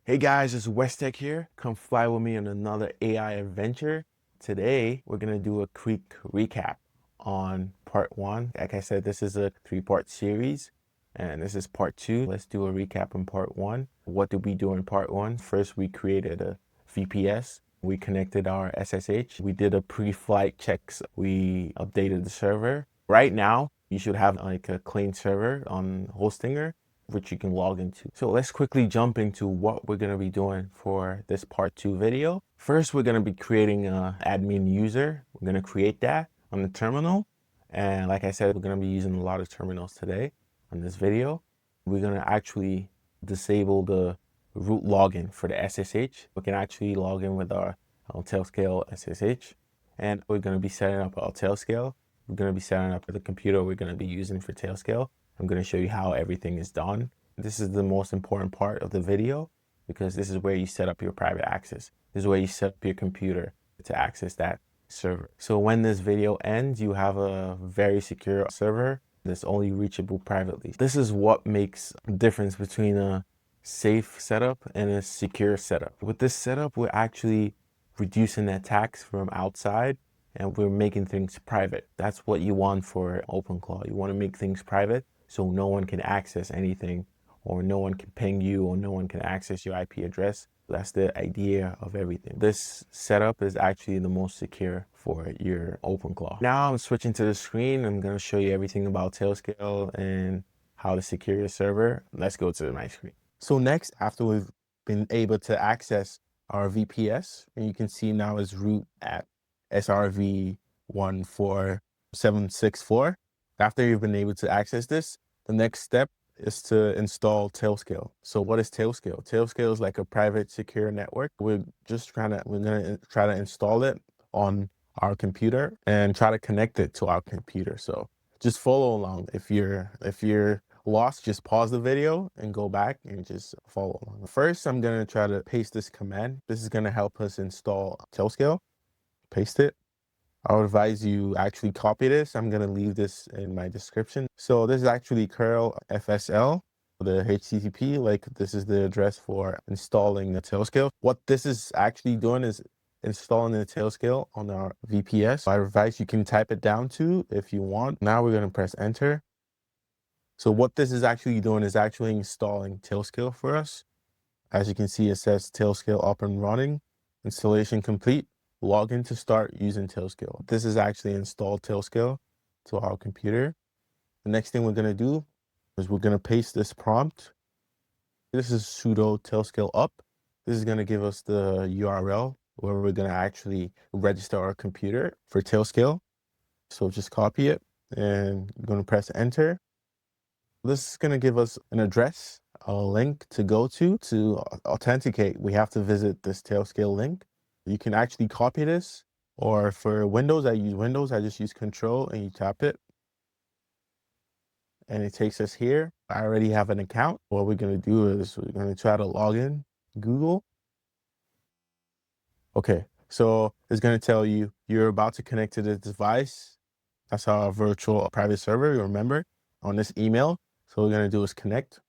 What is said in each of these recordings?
Hey guys, it's Westek here. Come fly with me on another AI adventure. Today, we're gonna do a quick recap on part one. Like I said, this is a three-part series, and this is part two. Let's do a recap in part one. What did we do in part one? First, we created a VPS. We connected our SSH. We did a pre-flight checks. We updated the server. Right now, you should have like a clean server on Hostinger, which you can log into. So let's quickly jump into what we're going to be doing for this part two video. First, we're going to be creating an admin user. We're going to create that on the terminal. And like I said, we're going to be using a lot of terminals today on this video. We're going to actually disable the root login for the SSH. We can actually log in with our Tailscale SSH. And we're going to be setting up our Tailscale. We're going to be setting up the computer we're going to be using for Tailscale. I'm going to show you how everything is done. This is the most important part of the video because this is where you set up your private access. This is where you set up your computer to access that server. So when this video ends, you have a very secure server that's only reachable privately. This is what makes the difference between a safe setup and a secure setup. With this setup, we're actually reducing attacks from outside and we're making things private. That's what you want for OpenClaw. You want to make things private so no one can access anything, or no one can ping you, or no one can access your IP address. That's the idea of everything. This setup is actually the most secure for your OpenClaw. Now I'm switching to the screen. I'm going to show you everything about Tailscale and how to secure your server. Let's go to my screen. So next, after we've been able to access our VPS, and you can see now is root at SRV14764. After you've been able to access this, the next step is to install Tailscale. So what is Tailscale? Tailscale is like a private secure network. We're gonna try to install it on our computer and try to connect it to our computer. So just follow along. If you're lost, just pause the video and go back and just follow along. First, I'm gonna try to paste this command. This is gonna help us install Tailscale. Paste it. I would advise you actually copy this. I'm going to leave this in my description. So this is actually curl FSL, the HTTP, like this is the address for installing the Tailscale. What this is actually doing is installing the Tailscale on our VPS. I advise you can type it down too if you want. Now we're going to press enter. So what this is actually doing is actually installing Tailscale for us. As you can see, it says Tailscale up and running, installation complete. Log in to start using Tailscale. This is actually installed Tailscale to our computer. The next thing we're going to do is we're going to paste this prompt. This is sudo Tailscale up. This is going to give us the URL where we're going to actually register our computer for Tailscale. So just copy it and you're going to press enter. This is going to give us an address, a link to go to authenticate. We have to visit this Tailscale link. You can actually copy this, or for Windows, I use Windows. I just use Control and you tap it. And it takes us here. I already have an account. What we're going to do is we're going to try to log in Google. Okay, so it's going to tell you you're about to connect to this device. That's our virtual private server, you remember, on this email. So what we're going to do is connect.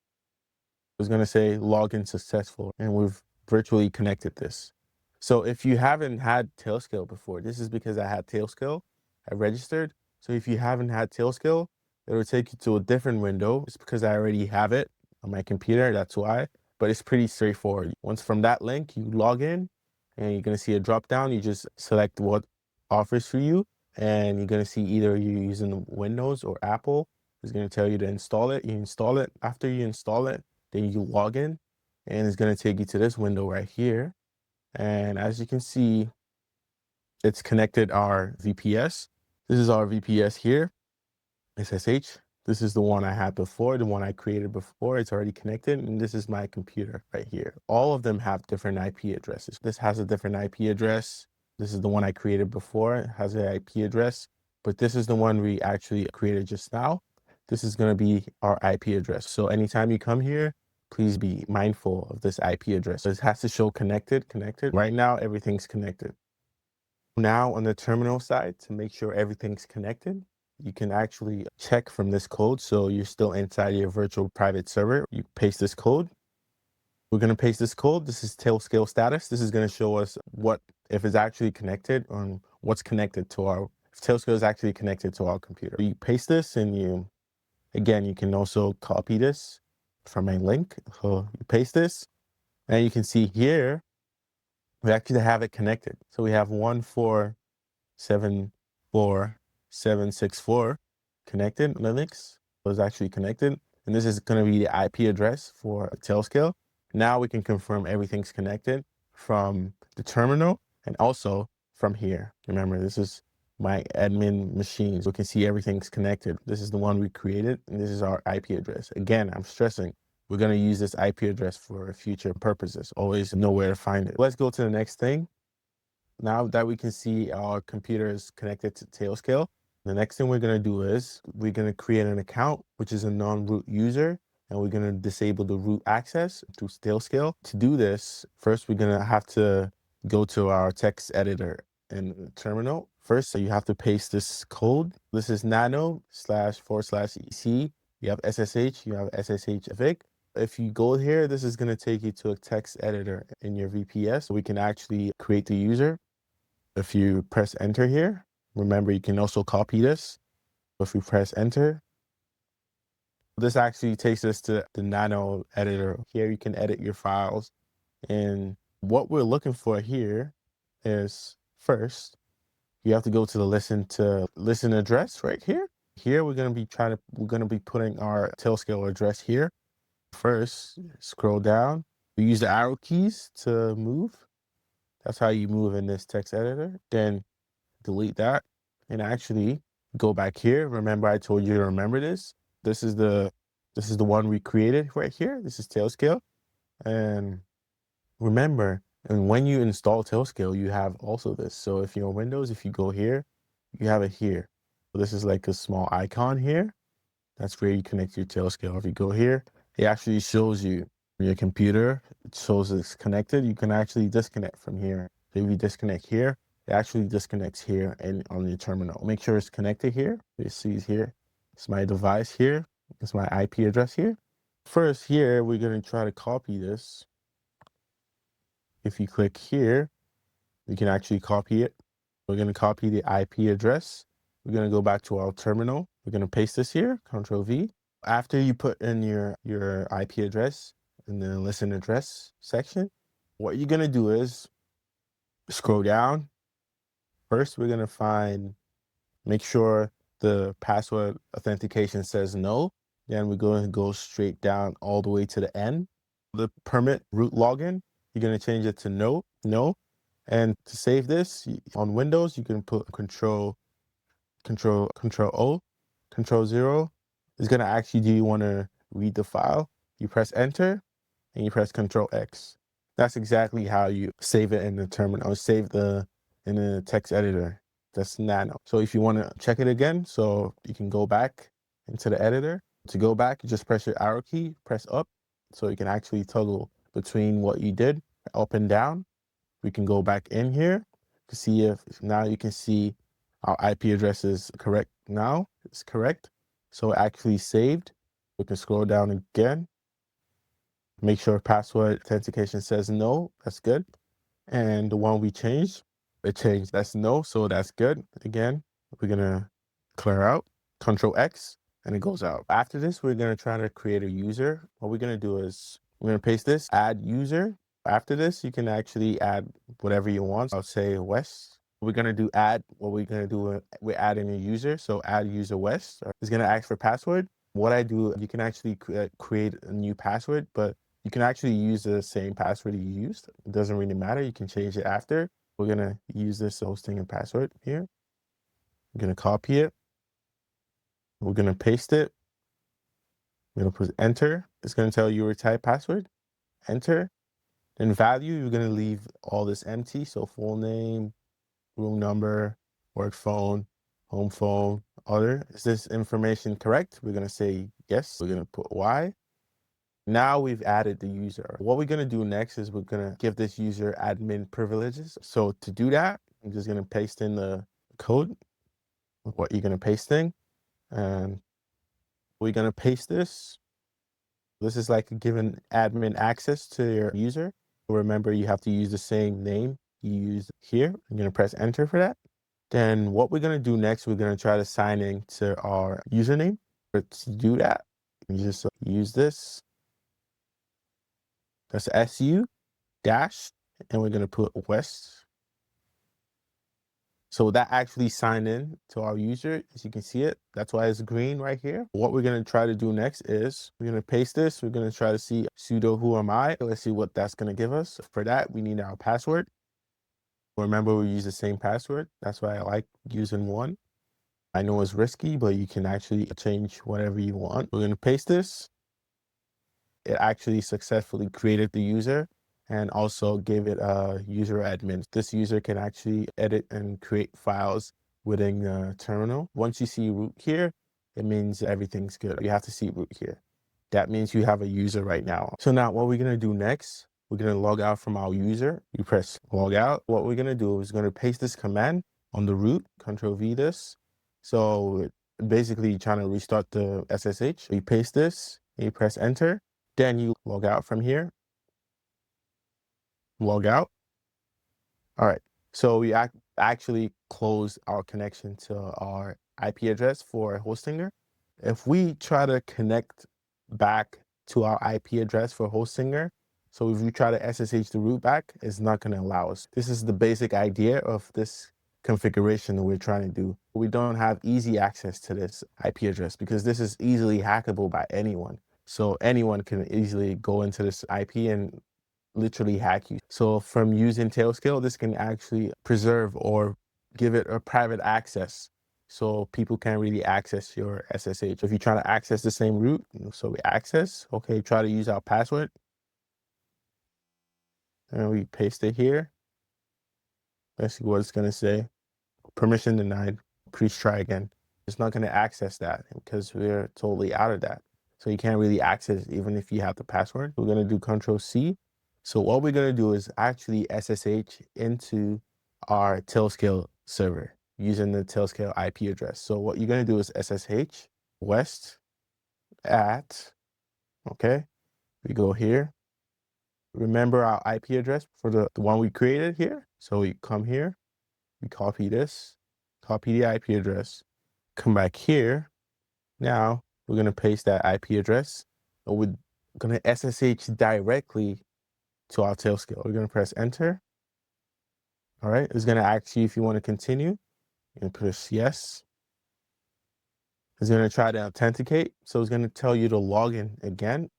It's going to say login successful, and we've virtually connected this. So if you haven't had Tailscale before, this is because I had Tailscale. I registered. So if you haven't had Tailscale, it will take you to a different window. It's because I already have it on my computer. That's why. But it's pretty straightforward. Once from that link, you log in and you're going to see a drop down. You just select what offers for you. And you're going to see either you're using Windows or Apple. It's going to tell you to install it. You install it. After you install it, then you log in. And it's going to take you to this window right here. And as you can see, it's connected our VPS. This is our VPS here, SSH. This is the one I had before, the one I created before. It's already connected. And this is my computer right here. All of them have different IP addresses. This has a different IP address. This is the one I created before. It has an IP address. But this is the one we actually created just now. This is going to be our IP address. So anytime you come here, please be mindful of this IP address. It has to show connected. Right now, everything's connected. Now on the terminal side, to make sure everything's connected, you can actually check from this code. So you're still inside your virtual private server. You paste this code. We're going to paste this code. This is Tailscale status. This is going to show us what, if it's actually connected, or what's connected to our, if Tailscale is actually connected to our computer. You paste this and you, again, you can also copy this from a link. So you paste this and you can see here, we actually have it connected. So we have 1474764 connected. Linux was actually connected. And this is going to be the IP address for Tailscale. Now we can confirm everything's connected from the terminal and also from here. Remember, this is my admin machine. So we can see everything's connected. This is the one we created, and this is our IP address. Again, I'm stressing, we're going to use this IP address for future purposes. Always know where to find it. Let's go to the next thing. Now that we can see our computer is connected to Tailscale, the next thing we're going to do is we're going to create an account, which is a non-root user, and we're going to disable the root access through Tailscale. To do this, first we're going to have to go to our text editor in the terminal. First, so you have to paste this code. This is nano //c. You have SSH, you have SSH vig. If you go here, this is going to take you to a text editor in your VPS. So we can actually create the user. If you press enter here, remember you can also copy this. If we press enter, this actually takes us to the Nano editor. Here you can edit your files. And what we're looking for here is, first, you have to go to the listen address right here. Here we're going to be putting our Tailscale address here. First, scroll down. We use the arrow keys to move. That's how you move in this text editor. Then delete that and actually go back here. Remember, I told you to remember this. This is the one we created right here. This is Tailscale. And remember, and when you install Tailscale, you have also this. So if you're on Windows, if you go here, you have it here. So this is like a small icon here. That's where you connect your Tailscale. If you go here, it actually shows you your computer. It shows it's connected. You can actually disconnect from here. So if you disconnect here, it actually disconnects here and on your terminal. Make sure it's connected here. You see here, it's my device here. It's my IP address here. First here, we're going to try to copy this. If you click here, you can actually copy it. We're going to copy the IP address. We're going to go back to our terminal. We're going to paste this here, Control V. After you put in your IP address in the listen address section, what you're going to do is scroll down. First, we're going to make sure the password authentication says no. Then we're going to go straight down all the way to the end. The permit root login, you're going to change it to no. And to save this on Windows, you can put Control O, Control 0. It's going to ask you, do you want to read the file? You press enter and you press Control X. That's exactly how you save it in the terminal. Save in the text editor. That's Nano. So if you want to check it again, so you can go back into the editor. To go back, you just press your arrow key, press up, so you can actually toggle between what you did, up and down. We can go back in here to see if now you can see our IP address is correct now. It's correct. So it actually saved. We can scroll down again. Make sure password authentication says no. That's good. And the one we changed, it changed. That's no. So that's good. Again, we're going to clear out. Control X, and it goes out. After this, we're going to try to create a user. What we're going to do is we're going to paste this, add user. After this, you can actually add whatever you want. I'll say West. We're going to do add. What we're going to do, we're adding a user. So add user West. It's going to ask for password. What I do, you can actually create a new password, but you can actually use the same password you used. It doesn't really matter. You can change it after. We're going to use this hosting and password here. I'm going to copy it. We're going to paste it. We're going to put enter. It's going to tell you your type password. Enter. Then value, you're going to leave all this empty. So full name, room number, work phone, home phone, other. Is this information correct? We're going to say yes. We're going to put Y. Now we've added the user. What we're going to do next is we're going to give this user admin privileges. So to do that, I'm just going to paste in the code, what you're going to paste in. And we're going to paste this. This is like giving admin access to your user. Remember, you have to use the same name you used here. I'm going to press enter for that. Then what we're going to do next, we're going to try to sign in to our username. Let's do that. You just use this. That's SU dash, and we're going to put West. So that actually signed in to our user, as you can see it. That's why it's green right here. What we're going to try to do next is we're going to paste this. We're going to try to see sudo who am I. Let's see what that's going to give us. For that, we need our password. Remember, we use the same password. That's why I like using one. I know it's risky, but you can actually change whatever you want. We're going to paste this. It actually successfully created the user and also gave it a user admin. This user can actually edit and create files within the terminal. Once you see root here, it means everything's good. You have to see root here. That means you have a user right now. So now what we're going to do next, we're going to log out from our user. You press log out. What we're going to do is going to paste this command on the root, Control V this. So basically trying to restart the SSH. You paste this, and you press enter. Then you log out from here. Log out. All right. So we actually closed our connection to our IP address for Hostinger. If we try to connect back to our IP address for Hostinger, so if you try to SSH the root back, it's not going to allow us. This is the basic idea of this configuration that we're trying to do. We don't have easy access to this IP address because this is easily hackable by anyone. So anyone can easily go into this IP and literally hack you. So from using Tailscale, this can actually preserve or give it a private access so people can't really access your SSH. If you try to access the same root, so we access, okay, try to use our password. And we paste it here. Let's see what it's going to say. Permission denied. Please try again. It's not going to access that because we're totally out of that. So you can't really access it even if you have the password. We're going to do Control C. So what we're going to do is actually SSH into our Tailscale server using the Tailscale IP address. So what you're going to do is SSH west at, okay, we go here. Remember our IP address for the one we created here. So we come here, we copy this, copy the IP address, come back here. Now we're going to paste that IP address and we're going to SSH directly to our Tailscale. We're going to press enter. All right. It's going to ask you if you want to continue and press yes. It's going to try to authenticate. So it's going to tell you to log in again.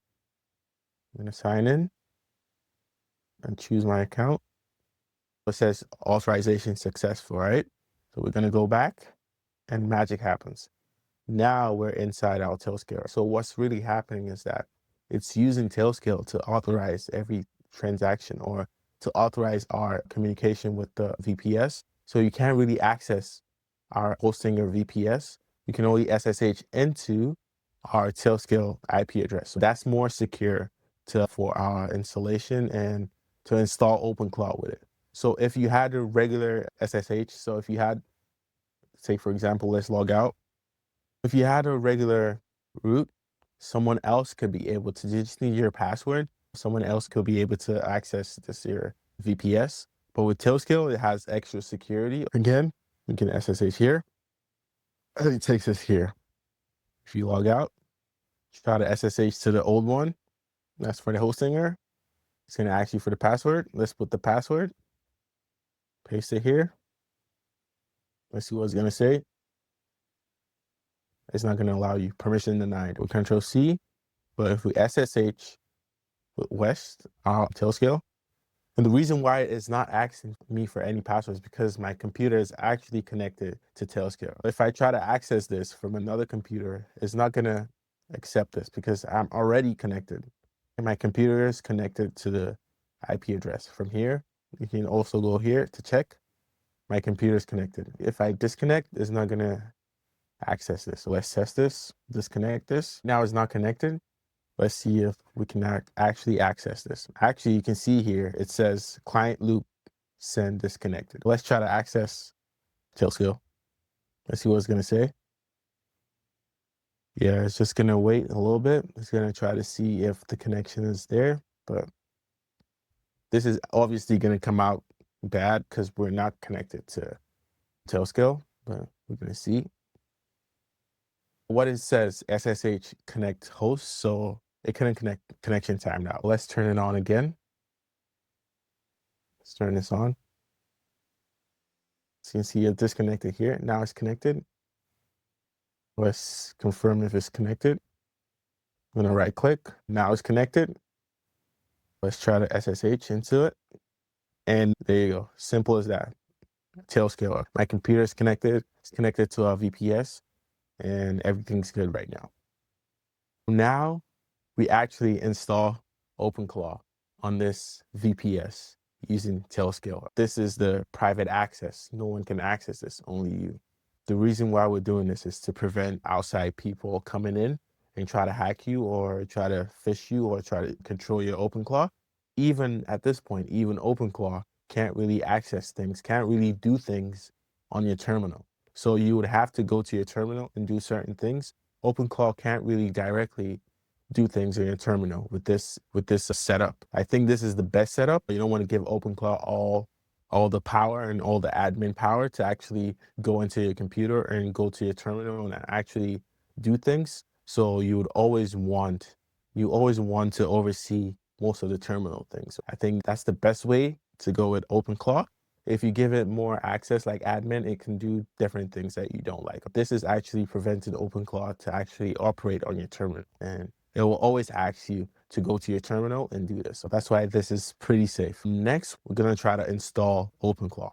I'm going to sign in and choose my account. It says authorization successful, right? So we're going to go back and magic happens. Now we're inside our Tailscale. So what's really happening is that it's using Tailscale to authorize every transaction or to authorize our communication with the VPS. So you can't really access our Hostinger VPS. You can only SSH into our Tailscale IP address. So that's more secure for our installation and to install OpenClaw with it. So if you had a regular SSH, so if you had, say for example, let's log out. If you had a regular root, someone else could be able to just need your password. Someone else could be able to access this your VPS. But with Tailscale, it has extra security. Again, we can SSH here. And it takes us here. If you log out, try to SSH to the old one. That's for the Hostinger. It's going to ask you for the password. Let's put the password. Paste it here. Let's see what it's going to say. It's not going to allow you. Permission denied. With Control C. But if we SSH with West, Tailscale, and the reason why it's not asking me for any passwords is because my computer is actually connected to Tailscale. If I try to access this from another computer, it's not going to accept this because I'm already connected. And my computer is connected to the IP address. From here, you can also go here to check. My computer is connected. If I disconnect, it's not going to access this. So let's test this, disconnect this. Now it's not connected. Let's see if we can actually access this. Actually, you can see here, it says client loop send disconnected. Let's try to access Tailscale. Let's see what it's going to say. Yeah, it's just gonna wait a little bit. It's gonna try to see if the connection is there, but this is obviously gonna come out bad because we're not connected to Tailscale, but we're gonna see. What it says, SSH connect host, so it couldn't connect connection time now. Let's turn it on again. Let's turn this on. So you can see it disconnected here. Now it's connected. Let's confirm if it's connected. I'm gonna right click. Now it's connected. Let's try to SSH into it. And there you go. Simple as that. Tailscale. My computer is connected. It's connected to our VPS and everything's good right now. Now we actually install OpenClaw on this VPS using Tailscale. This is the private access. No one can access this, only you. The reason why we're doing this is to prevent outside people coming in and try to hack you or try to phish you or try to control your OpenClaw. Even at this point, even OpenClaw can't really access things, can't really do things on your terminal. So you would have to go to your terminal and do certain things. OpenClaw can't really directly do things in your terminal with this setup. I think this is the best setup. You don't want to give OpenClaw all the power and all the admin power to actually go into your computer and go to your terminal and actually do things. So you always want to oversee most of the terminal things. I think that's the best way to go with OpenClaw. If you give it more access like admin, it can do different things that you don't like. This is actually preventing OpenClaw to actually operate on your terminal, and it will always ask you to go to your terminal and do this. So that's why this is pretty safe. Next, we're gonna try to install OpenClaw.